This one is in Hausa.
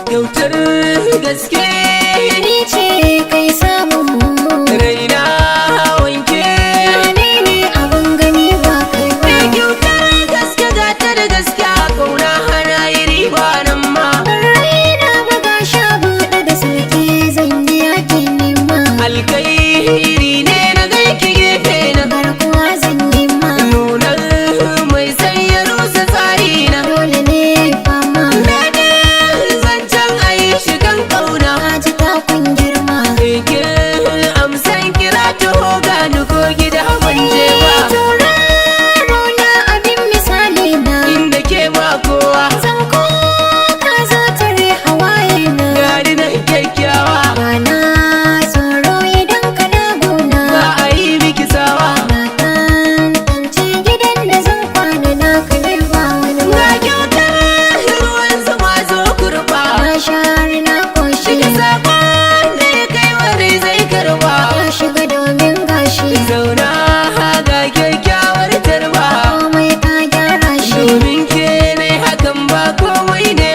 kyautar gaske ni ce kai samun raina wanke ne ne abin gani ba kai ba kyautar gaske gata da gaske kauna hana yi riba nan ma raina buga sha buɗe da sarki zan yi yakin nema alkairi ne na gaiki gefe na garkuwa zan nema nunar mai sanya rusa tsari na dole ne fama daɗin zancen a yi shigan kauna na ji takun girma Ikin amsan kira taho gani ko gida ban je ba tauraro na abin misali na inda ke ba kowa zan ko ka zo tare hawaye na gari na kyakkyawa ba na tsoro idan ka na gona ba a yi miki sawa na tantance gidan da zan kwana na kalai ba wani ga ba kyautar ruwan zuma zo kurba na share na koshi shiga sakon da ya kai wani zai karba ya shiga domin gashi zauna ga kyakkyawar tarba komai ka gyara shi domin ke ne hakan ba komai ne